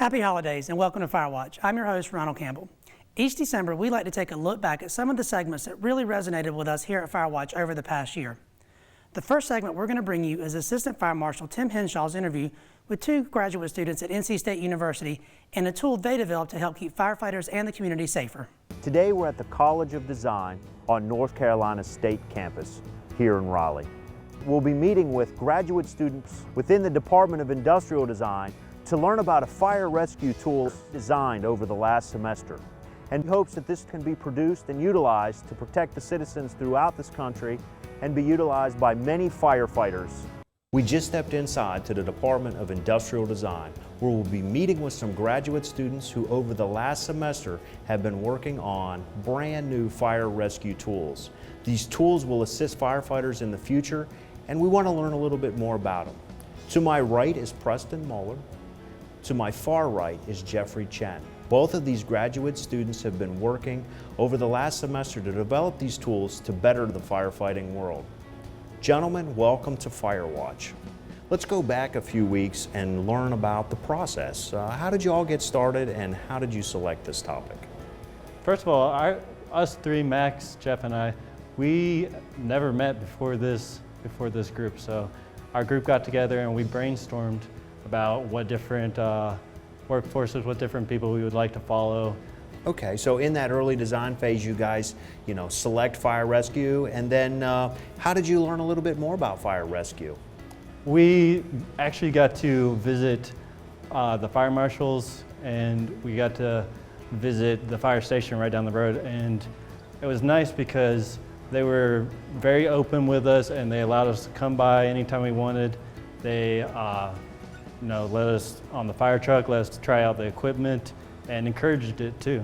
Happy holidays and welcome to FireWatch. I'm your host, Ronald Campbell. Each December, we like to take a look back at some of the segments that really resonated with us here at FireWatch over the past year. The first segment we're going to bring you is Assistant Fire Marshal Tim Henshaw's interview with two graduate students at NC State University and a tool they developed to help keep firefighters and the community safer. Today we're at the College of Design on North Carolina State campus here in Raleigh. We'll be meeting with graduate students within the Department of Industrial Design to learn about a fire rescue tool designed over the last semester, and hopes that this can be produced and utilized to protect the citizens throughout this country and be utilized by many firefighters. We just stepped inside to the Department of Industrial Design, where we'll be meeting with some graduate students who over the last semester have been working on brand new fire rescue tools. These tools will assist firefighters in the future, and we want to learn a little bit more about them. To my right is Preston Muller. To my far right is Jeffrey Chen. Both of these graduate students have been working over the last semester to develop these tools to better the firefighting world. Gentlemen, welcome to FireWatch. Let's go back a few weeks and learn about the process. How did you all get started and how did you select this topic? First of all, us three, Max, Jeff, and I, we never met before this group. So our group got together and we brainstormed about what different workforces, what different people we would like to follow. Okay, so in that early design phase, you guys, select fire rescue, and then how did you learn a little bit more about fire rescue? We actually got to visit the fire marshals, and we got to visit the fire station right down the road, and it was nice because they were very open with us, and they allowed us to come by anytime we wanted. They let us on the fire truck, let us try out the equipment, and encouraged it too.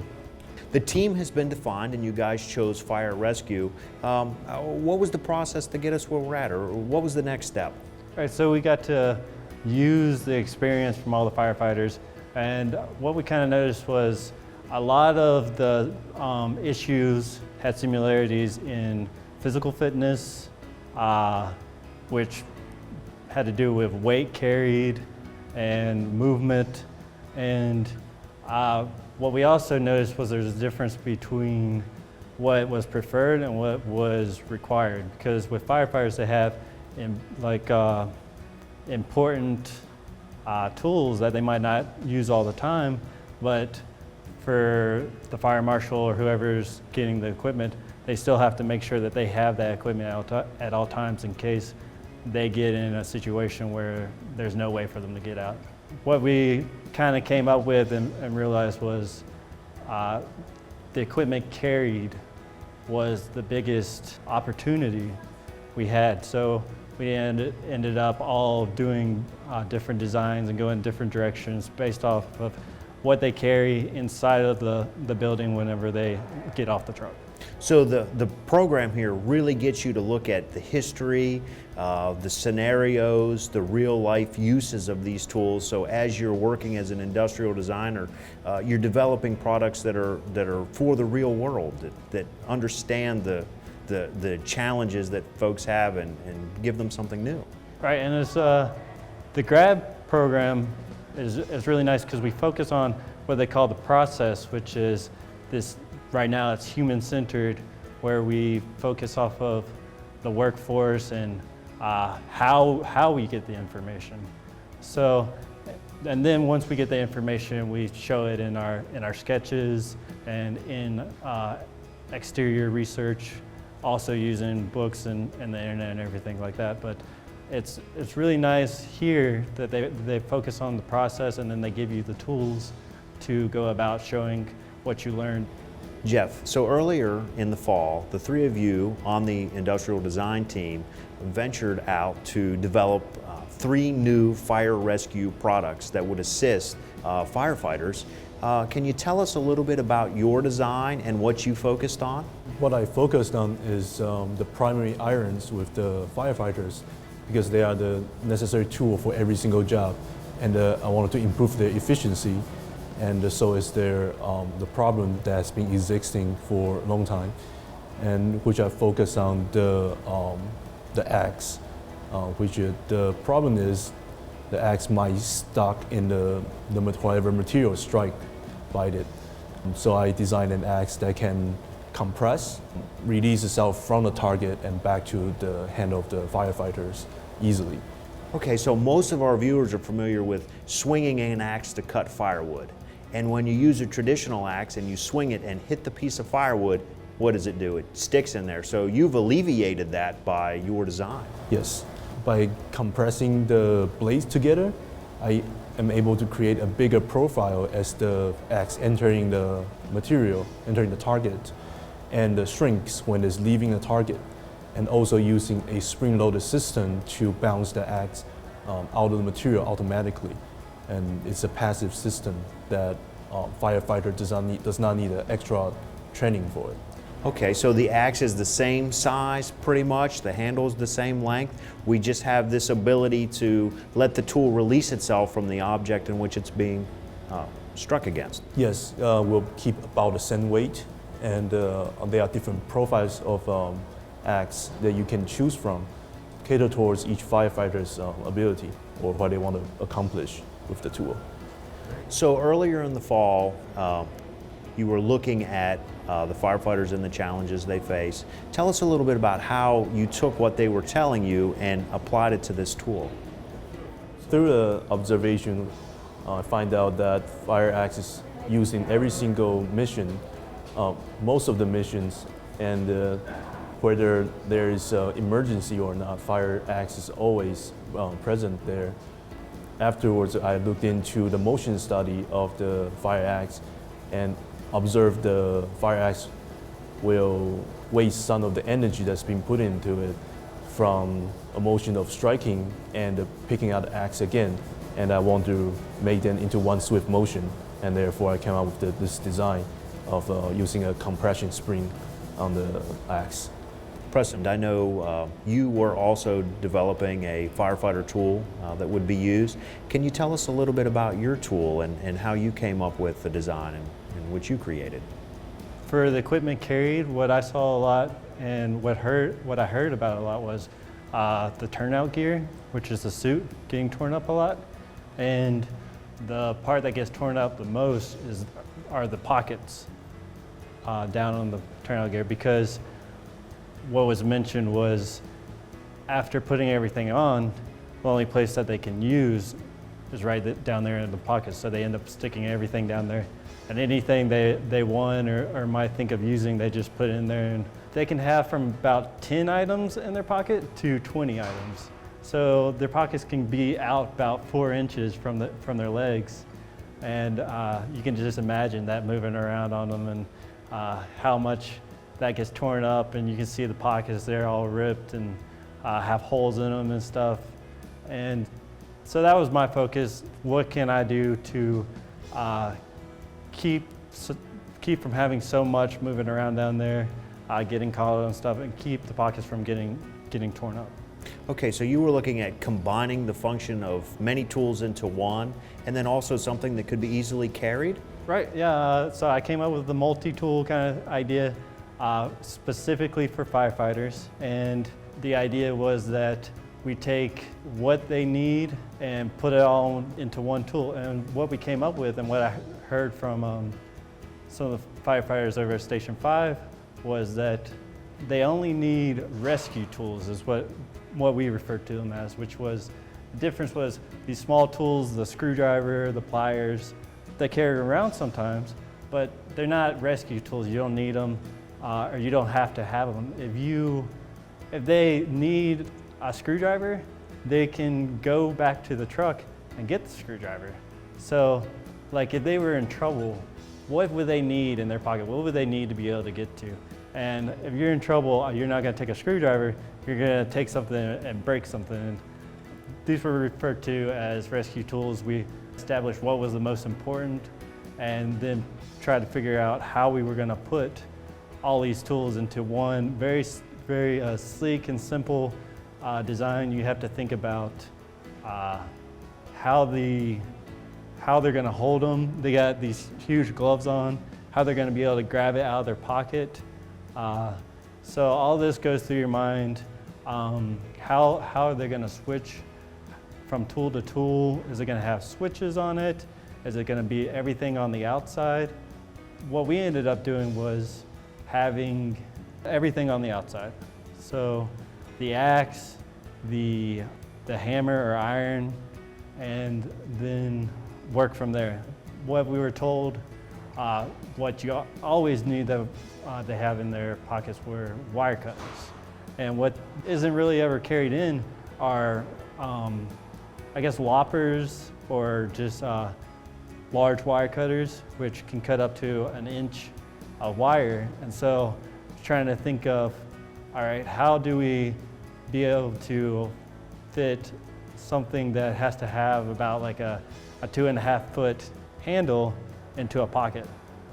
The team has been defined and you guys chose fire rescue. What was the process to get us where we're at, or what was the next step? All right, so we got to use the experience from all the firefighters, and what we kind of noticed was a lot of the issues had similarities in physical fitness, which had to do with weight carried and movement, and what we also noticed was there's a difference between what was preferred and what was required, because with firefighters they have important tools that they might not use all the time, but for the fire marshal or whoever's getting the equipment, they still have to make sure that they have that equipment at all times in case they get in a situation where there's no way for them to get out. What we kind of came up with and realized was the equipment carried was the biggest opportunity we had. So we ended up all doing different designs and going different directions based off of what they carry inside of the building whenever they get off the truck. So the program here really gets you to look at the history, the scenarios, the real life uses of these tools. So as you're working as an industrial designer, you're developing products that are for the real world, that understand the challenges that folks have and give them something new. Right, and it's, the grad program is really nice because we focus on what they call the process, which is this. Right now it's human-centered, where we focus off of the workforce and how we get the information. So, and then once we get the information, we show it in our sketches and in exterior research, also using books and the internet and everything like that. But it's really nice here that they focus on the process, and then they give you the tools to go about showing what you learned. Jeff, so earlier in the fall, the three of you on the industrial design team ventured out to develop 3 new fire rescue products that would assist firefighters. Can you tell us a little bit about your design and what you focused on? What I focused on is the primary irons with the firefighters, because they are the necessary tool for every single job, and I wanted to improve their efficiency. And so is the problem that's been existing for a long time, and which I focus on the axe, which the problem is the axe might stuck in whatever material strike by it. So I designed an axe that can compress, release itself from the target and back to the hand of the firefighters easily. Okay, so most of our viewers are familiar with swinging an axe to cut firewood. And when you use a traditional axe and you swing it and hit the piece of firewood, what does it do? It sticks in there. So you've alleviated that by your design. Yes, by compressing the blades together, I am able to create a bigger profile as the axe entering the material, entering the target, and shrinks when it's leaving the target. And also using a spring-loaded system to bounce the axe out of the material automatically. And it's a passive system that firefighter does not need an extra training for it. Okay, so the axe is the same size pretty much, the handle is the same length. We just have this ability to let the tool release itself from the object in which it's being struck against. Yes, we'll keep about the same weight, and there are different profiles of axe that you can choose from, cater towards each firefighter's ability or what they want to accomplish with the tool. So earlier in the fall, you were looking at the firefighters and the challenges they face. Tell us a little bit about how you took what they were telling you and applied it to this tool. Through the observation, I find out that fire axe is used in every single mission, most of the missions, and whether there is emergency or not, fire axe is always present there. Afterwards, I looked into the motion study of the fire axe and observed the fire axe will waste some of the energy that's been put into it from a motion of striking and picking out the axe again. And I want to make them into one swift motion, and therefore I came up with this design of using a compression spring on the axe. Preston, I know you were also developing a firefighter tool that would be used. Can you tell us a little bit about your tool and how you came up with the design and which you created? For the equipment carried, what I saw a lot and what I heard about a lot was the turnout gear, which is the suit, getting torn up a lot. And the part that gets torn up the most are the pockets down on the turnout gear, because what was mentioned was after putting everything on, the only place that they can use is right down there in the pockets. So they end up sticking everything down there. And anything they want or might think of using, they just put in there. And they can have from about 10 items in their pocket to 20 items. So their pockets can be out about 4 inches from their legs. And you can just imagine that moving around on them and how much that gets torn up, and you can see the pockets there all ripped and have holes in them and stuff. And so that was my focus. What can I do to keep from having so much moving around down there, getting caught on stuff, and keep the pockets from getting torn up? Okay, so you were looking at combining the function of many tools into one, and then also something that could be easily carried? Right, yeah, so I came up with the multi-tool kind of idea specifically for firefighters. And the idea was that we take what they need and put it all into one tool. And what we came up with and what I heard from some of the firefighters over at Station 5 was that they only need rescue tools, is what we referred to them as, which was, the difference was these small tools, the screwdriver, the pliers, they carry around sometimes, but they're not rescue tools. You don't need them, or you don't have to have them. If they need a screwdriver, they can go back to the truck and get the screwdriver. So, like, if they were in trouble, what would they need in their pocket? What would they need to be able to get to? And if you're in trouble, you're not gonna take a screwdriver, you're gonna take something and break something. And these were referred to as rescue tools. We established what was the most important and then tried to figure out how we were gonna put all these tools into one very sleek and simple design. You have to think about how they're gonna hold them. They got these huge gloves on, how they're gonna be able to grab it out of their pocket. So all this goes through your mind. How are they gonna switch from tool to tool? Is it going to have switches on it? Is it going to be everything on the outside? What we ended up doing was having everything on the outside. So the axe, the hammer or iron, and then work from there. What we were told, what you always need to have in their pockets were wire cutters. And what isn't really ever carried in are, I guess, loppers or just large wire cutters, which can cut up to an inch of wire. And so trying to think of, all right, how do we be able to fit something that has to have about like a 2.5 foot handle into a pocket.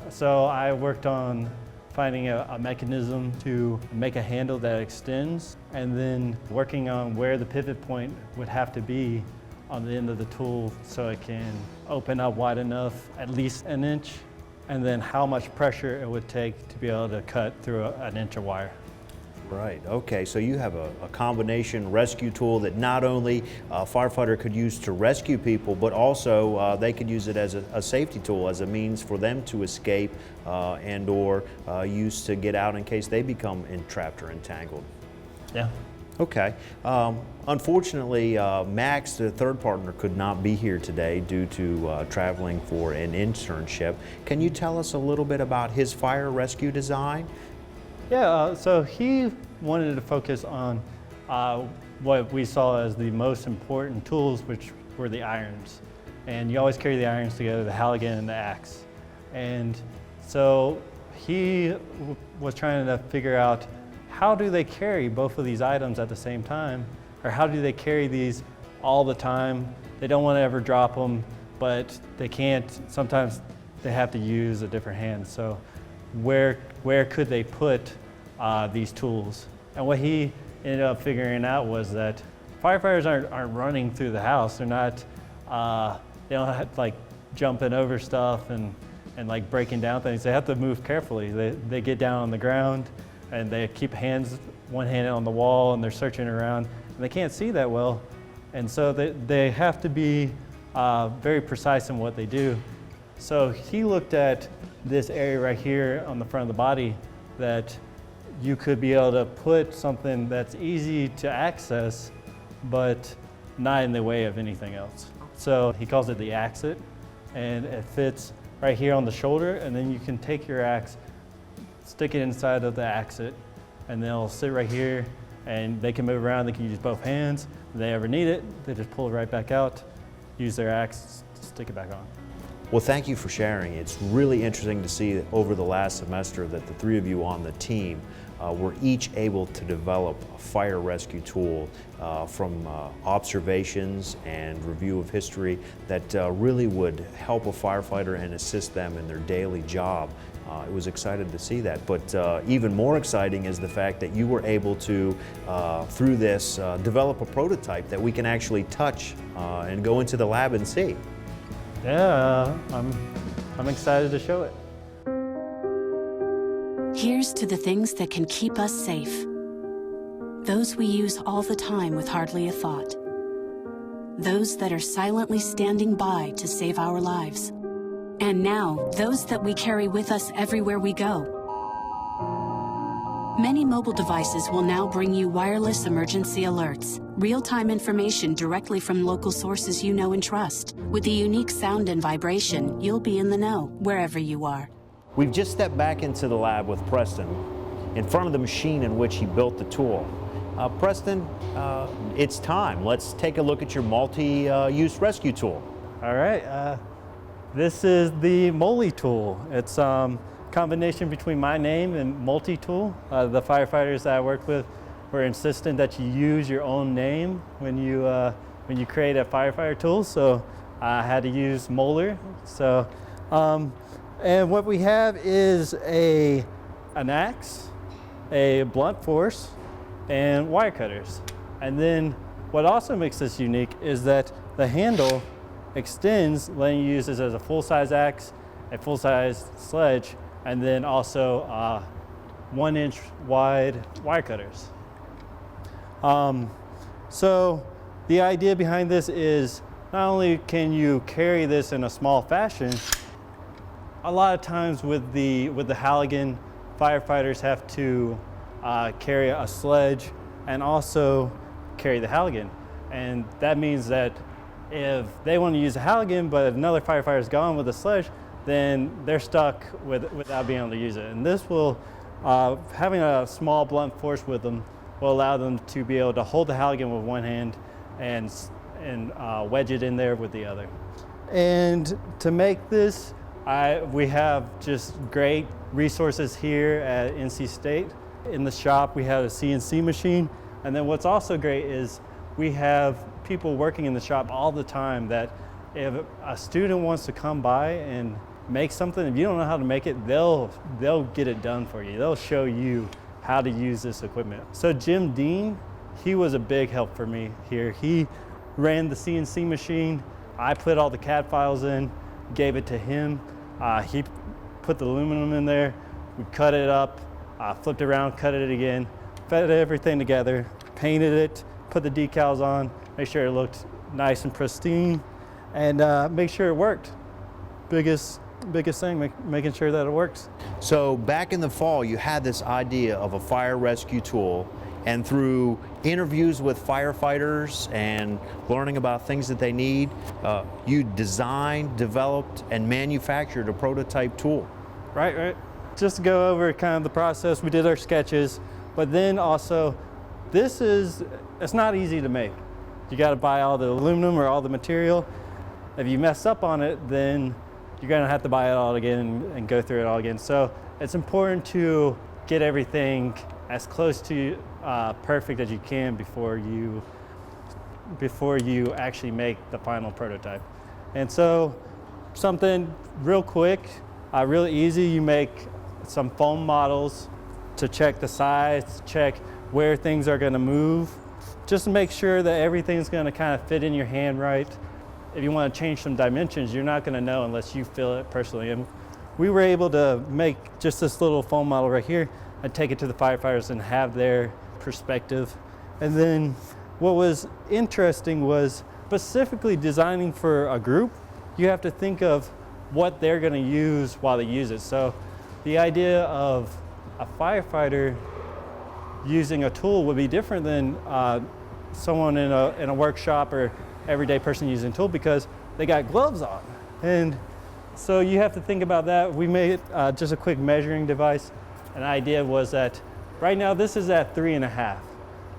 So I worked on finding a mechanism to make a handle that extends, and then working on where the pivot point would have to be on the end of the tool so it can open up wide enough, at least an inch, and then how much pressure it would take to be able to cut through an inch of wire. Right, okay, so you have a combination rescue tool that not only a firefighter could use to rescue people, but also they could use it as a safety tool, as a means for them to escape and or use to get out in case they become entrapped or entangled. Yeah. Okay. Unfortunately, Max, the third partner, could not be here today due to traveling for an internship. Can you tell us a little bit about his fire rescue design? Yeah, so he wanted to focus on what we saw as the most important tools, which were the irons. And you always carry the irons together, the Halligan and the axe. And so he was trying to figure out, how do they carry both of these items at the same time? Or how do they carry these all the time? They don't want to ever drop them, but they can't. Sometimes they have to use a different hand. So where could they put these tools? And what he ended up figuring out was that firefighters aren't running through the house. They're not, they don't have to, like, jumping over stuff and like breaking down things. They have to move carefully. They get down on the ground and they keep one hand on the wall, and they're searching around, and they can't see that well. And so they have to be very precise in what they do. So he looked at this area right here on the front of the body that you could be able to put something that's easy to access, but not in the way of anything else. So he calls it the axit, and it fits right here on the shoulder, and then you can take your axe, stick it inside of the axit, and they'll sit right here, and they can move around. They can use both hands. If they ever need it, they just pull it right back out, use their axe, stick it back on. Well, thank you for sharing. It's really interesting to see that over the last semester that the three of you on the team were each able to develop a fire rescue tool from observations and review of history that really would help a firefighter and assist them in their daily job. It was exciting to see that, but even more exciting is the fact that you were able to, through this, develop a prototype that we can actually touch and go into the lab and see. Yeah, I'm excited to show it. Here's to the things that can keep us safe. Those we use all the time with hardly a thought. Those that are silently standing by to save our lives. And now, those that we carry with us everywhere we go. Many mobile devices will now bring you wireless emergency alerts, real-time information directly from local sources you know and trust. With the unique sound and vibration, you'll be in the know, wherever you are. We've just stepped back into the lab with Preston in front of the machine in which he built the tool. Preston, it's time. Let's take a look at your multi-use rescue tool. All right, this is the Molly tool. It's a combination between my name and multi-tool. The firefighters that I work with were insistent that you use your own name when you create a firefighter tool, so I had to use Molar. So, and what we have is an axe, a blunt force, and wire cutters. And then what also makes this unique is that the handle extends, letting you use this as a full-size axe, a full-size sledge, and then also 1 inch wide wire cutters. So The idea behind this is not only can you carry this in a small fashion, a lot of times with the Halligan, firefighters have to carry a sledge and also carry the Halligan. And that means that if they want to use a Halligan, but another firefighter's gone with a sledge, then they're stuck without being able to use it. And this will, having a small blunt force with them, will allow them to be able to hold the Halligan with one hand and wedge it in there with the other. And to make this, we have just great resources here at NC State. In the shop, we have a CNC machine. And then what's also great is we have people working in the shop all the time that if a student wants to come by and make something, if you don't know how to make it, they'll get it done for you. They'll show you how to use this equipment. So Jim Dean, he was a big help for me here. He ran the CNC machine. I put all the CAD files in, gave it to him. He put the aluminum in there. We cut it up, flipped it around, cut it again, fed everything together, painted it, put the decals on, make sure it looked nice and pristine, and make sure it worked. Biggest thing, making sure that it works. So back in the fall, you had this idea of a fire rescue tool, and through interviews with firefighters and learning about things that they need, you designed, developed, and manufactured a prototype tool. Right. Just to go over kind of the process, we did our sketches, but then also, it's not easy to make. You got to buy all the aluminum or all the material. If you mess up on it, then you're going to have to buy it all again and go through it all again. So it's important to get everything as close to perfect as you can before you actually make the final prototype. And so something real quick, real easy, you make some foam models to check the size, check where things are going to move, just to make sure that everything's going to kind of fit in your hand right. If you want to change some dimensions, you're not going to know unless you feel it personally. And we were able to make just this little foam model right here and take it to the firefighters and have their perspective. And then what was interesting was specifically designing for a group, you have to think of what they're going to use while they use it. So the idea of a firefighter using a tool would be different than someone in a workshop or everyday person using a tool because they got gloves on. And so you have to think about that. We made just a quick measuring device. An idea was that right now this is at 3.5.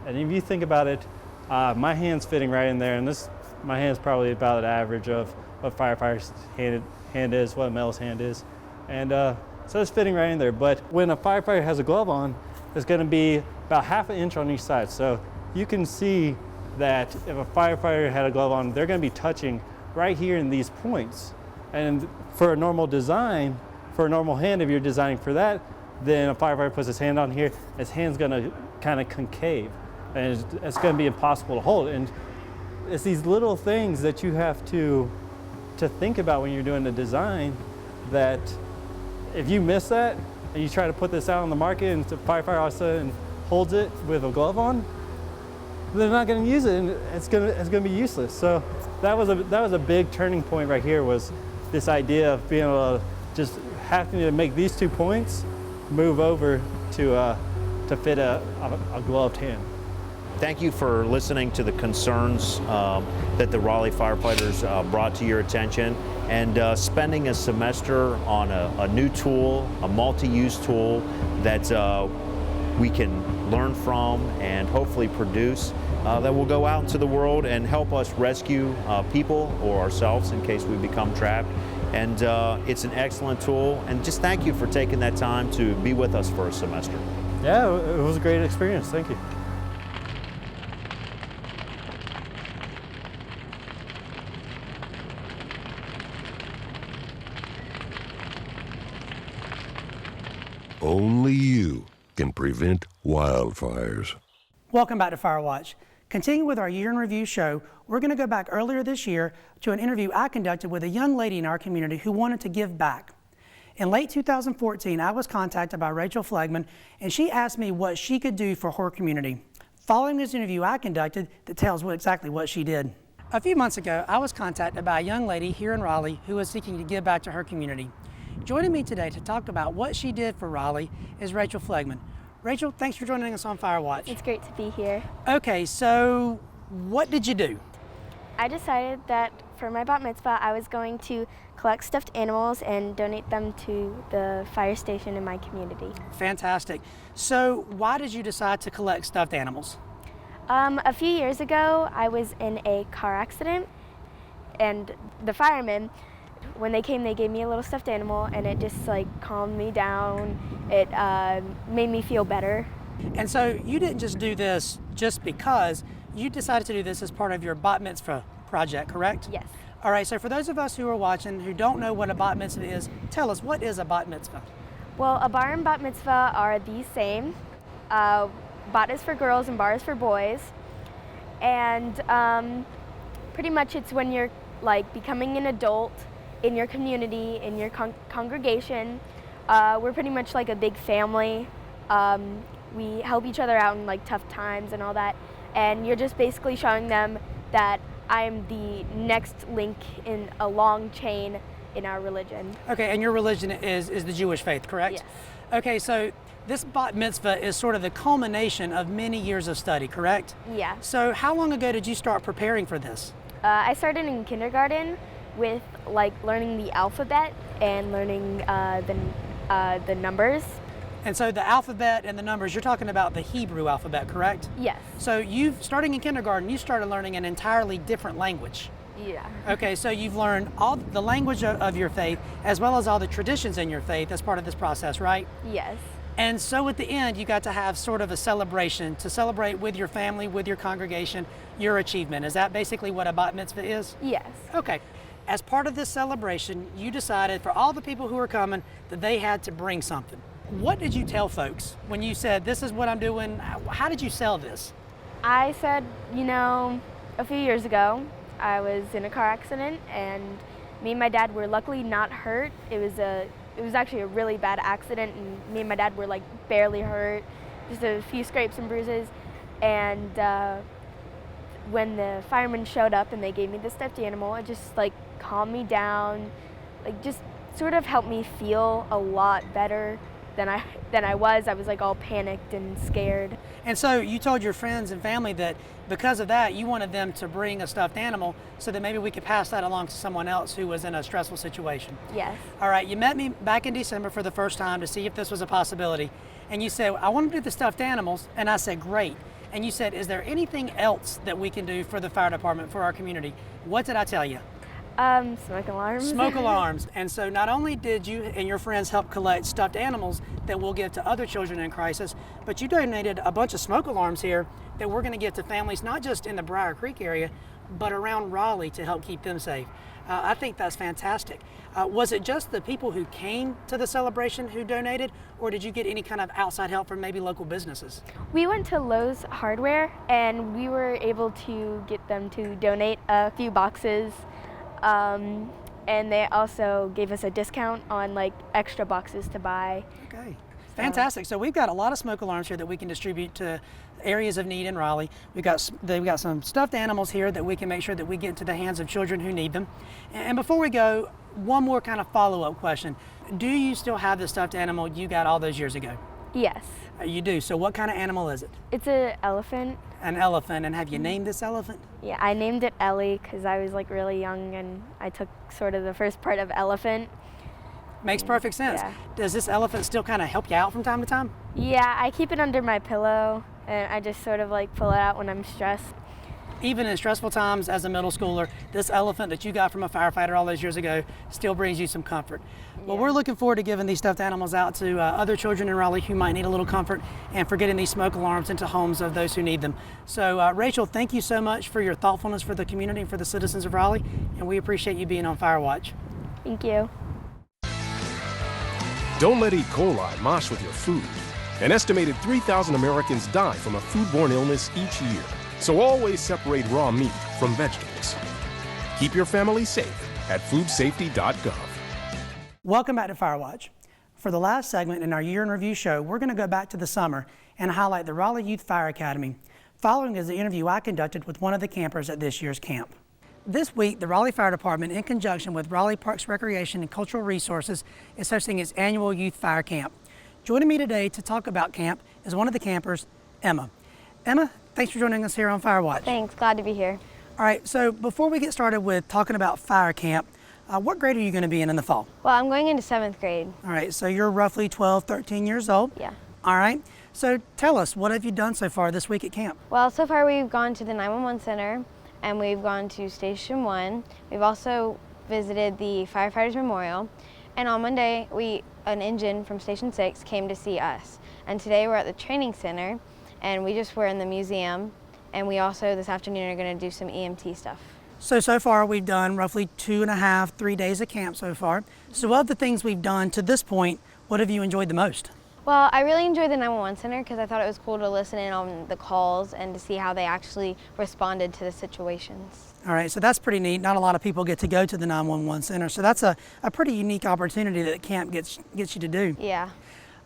And if you think about it, my hand's fitting right in there, and my hand's probably about an average of what firefighter's hand is, what a male's hand is. And so it's fitting right in there. But when a firefighter has a glove on, it's going to be about 1/2 inch on each side. So you can see that if a firefighter had a glove on, they're going to be touching right here in these points. And for a normal design, for a normal hand, if you're designing for that, then a firefighter puts his hand on here, his hand's going to kind of concave, and it's going to be impossible to hold. And it's these little things that you have to think about when you're doing the design, that if you miss that and you try to put this out on the market and the firefighter all of a sudden holds it with a glove on, they're not going to use it, and it's going to be useless. So that was a big turning point right here, was this idea of being able to just having to make these 2 points move over to fit a gloved hand. Thank you for listening to the concerns that the Raleigh firefighters brought to your attention, and spending a semester on a new tool, a multi-use tool that we can learn from and hopefully produce that will go out into the world and help us rescue people or ourselves in case we become trapped. And it's an excellent tool, and just thank you for taking that time to be with us for a semester. Yeah, it was a great experience. Thank you. Only you can prevent wildfires. Welcome back to FireWatch. Continuing with our year in review show, we're going to go back earlier this year to an interview I conducted with a young lady in our community who wanted to give back. In late 2014, I was contacted by Rachel Flagman, and she asked me what she could do for her community. following this interview I conducted that tells exactly what she did. A few months ago, I was contacted by a young lady here in Raleigh who was seeking to give back to her community. Joining me today to talk about what she did for Raleigh is Rachel Flagman. Rachel, thanks for joining us on FireWatch. It's great to be here. Okay, so what did you do? I decided that for my bat mitzvah, I was going to collect stuffed animals and donate them to the fire station in my community. Fantastic. So why did you decide to collect stuffed animals? A few years ago, I was in a car accident, and the firemen, when they came, they gave me a little stuffed animal, and it just like calmed me down. It made me feel better. And so you didn't just do this just because, you decided to do this as part of your bat mitzvah project, correct? Yes. All right, so for those of us who are watching who don't know what a bat mitzvah is, tell us, what is a bat mitzvah? Well, a bar and bat mitzvah are the same. Bat is for girls and bar is for boys. And pretty much it's when you're like becoming an adult in your community, in your congregation. We're pretty much like a big family. We help each other out in like tough times and all that. And you're just basically showing them that I'm the next link in a long chain in our religion. Okay, and your religion is the Jewish faith, correct? Yes. Okay, so this bat mitzvah is sort of the culmination of many years of study, correct? Yeah. So how long ago did you start preparing for this? I started in kindergarten with like learning the alphabet and learning the numbers. And so the alphabet and the numbers, you're talking about the Hebrew alphabet, correct? Yes. So starting in kindergarten, you started learning an entirely different language. Yeah. Okay, so you've learned all the language of your faith as well as all the traditions in your faith as part of this process, right? Yes. And so at the end, you got to have sort of a celebration to celebrate with your family, with your congregation, your achievement. Is that basically what a bat mitzvah is? Yes. Okay. As part of this celebration, you decided for all the people who were coming that they had to bring something. What did you tell folks when you said, this is what I'm doing? How did you sell this? I said, a few years ago, I was in a car accident and me and my dad were luckily not hurt. It was actually a really bad accident and me and my dad were like barely hurt, just a few scrapes and bruises. And when the firemen showed up and they gave me the stuffed animal, it just like calmed me down, like just sort of helped me feel a lot better than I was. I was like all panicked and scared. And so you told your friends and family that because of that, you wanted them to bring a stuffed animal so that maybe we could pass that along to someone else who was in a stressful situation. Yes. All right, you met me back in December for the first time to see if this was a possibility. And you said, I want to do the stuffed animals. And I said, great. And you said, is there anything else that we can do for the fire department, for our community? What did I tell you? Smoke alarms. Smoke alarms. And so not only did you and your friends help collect stuffed animals that we'll give to other children in crisis, but you donated a bunch of smoke alarms here that we're going to give to families not just in the Briar Creek area, but around Raleigh to help keep them safe. I think that's fantastic. Was it just the people who came to the celebration who donated, or did you get any kind of outside help from maybe local businesses? We went to Lowe's Hardware and we were able to get them to donate a few boxes. And they also gave us a discount on like extra boxes to buy. Okay, fantastic. So we've got a lot of smoke alarms here that we can distribute to areas of need in Raleigh. They've got some stuffed animals here that we can make sure that we get to the hands of children who need them. And before we go, one more kind of follow-up question. Do you still have the stuffed animal you got all those years ago? Yes. You do. So what kind of animal is it? It's an elephant. An elephant. And have you named this elephant? Yeah, I named it Ellie because I was like really young and I took sort of the first part of elephant. Makes perfect sense. Yeah. Does this elephant still kind of help you out from time to time? Yeah, I keep it under my pillow and I just sort of like pull it out when I'm stressed. Even in stressful times as a middle schooler, this elephant that you got from a firefighter all those years ago still brings you some comfort. Well, we're looking forward to giving these stuffed animals out to other children in Raleigh who might need a little comfort and for getting these smoke alarms into homes of those who need them. So Rachel, thank you so much for your thoughtfulness for the community and for the citizens of Raleigh, and we appreciate you being on FireWatch. Thank you. Don't let E. coli mosh with your food. An estimated 3,000 Americans die from a foodborne illness each year. So always separate raw meat from vegetables. Keep your family safe at foodsafety.gov. Welcome back to FireWatch. For the last segment in our Year in Review show, we're going to go back to the summer and highlight the Raleigh Youth Fire Academy. Following is the interview I conducted with one of the campers at this year's camp. This week, the Raleigh Fire Department, in conjunction with Raleigh Parks Recreation and Cultural Resources, is hosting its annual Youth Fire Camp. Joining me today to talk about camp is one of the campers, Emma. Emma, thanks for joining us here on FireWatch. Thanks, glad to be here. All right, so before we get started with talking about fire camp, what grade are you going to be in the fall? Well, I'm going into 7th grade. All right, so you're roughly 12, 13 years old. Yeah. All right, so tell us, what have you done so far this week at camp? Well, so far we've gone to the 911 center and we've gone to Station 1. We've also visited the Firefighters Memorial. And on Monday, an engine from Station 6 came to see us. And today we're at the training center and we just were in the museum. And we also this afternoon are going to do some EMT stuff. So far we've done roughly 2.5, 3 days of camp so far. So of the things we've done to this point, what have you enjoyed the most? Well, I really enjoyed the 911 center because I thought it was cool to listen in on the calls and to see how they actually responded to the situations. All right, so that's pretty neat. Not a lot of people get to go to the 911 center, so that's a pretty unique opportunity that camp gets you to do. Yeah.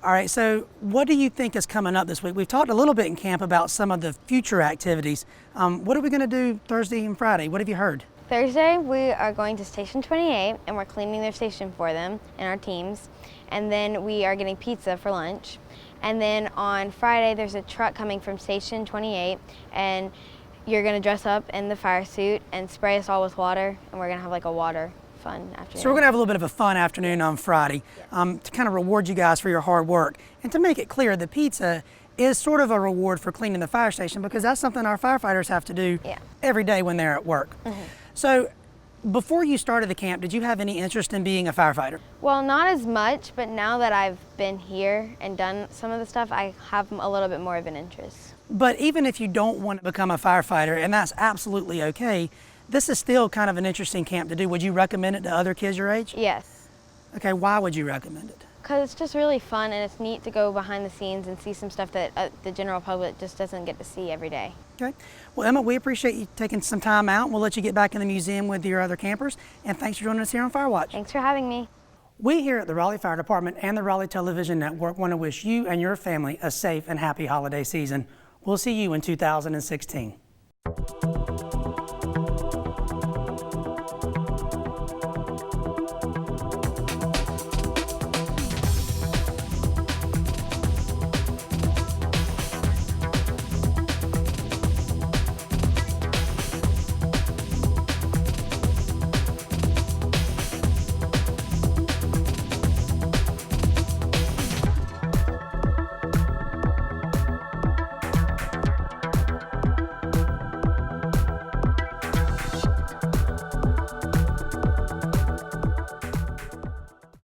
All right, so what do you think is coming up this week? We've talked a little bit in camp about some of the future activities. What are we going to do Thursday and Friday? What have you heard? Thursday, we are going to Station 28 and we're cleaning their station for them and our teams. And then we are getting pizza for lunch. And then on Friday, there's a truck coming from Station 28 and you're going to dress up in the fire suit and spray us all with water, and we're going to have like a water fun afternoon. So we're going to have a little bit of a fun afternoon on Friday to kind of reward you guys for your hard work. And to make it clear, the pizza is sort of a reward for cleaning the fire station because that's something our firefighters have to do every day when they're at work. So before you started the camp, did you have any interest in being a firefighter? Well, not as much, but now that I've been here and done some of the stuff, I have a little bit more of an interest. But even if you don't want to become a firefighter, and that's absolutely okay, this is still kind of an interesting camp to do. Would you recommend it to other kids your age? Yes. Okay, why would you recommend it? Because it's just really fun and it's neat to go behind the scenes and see some stuff that the general public just doesn't get to see every day. Okay. Well, Emma, we appreciate you taking some time out. We'll let you get back in the museum with your other campers. And thanks for joining us here on FireWatch. Thanks for having me. We here at the Raleigh Fire Department and the Raleigh Television Network want to wish you and your family a safe and happy holiday season. We'll see you in 2016.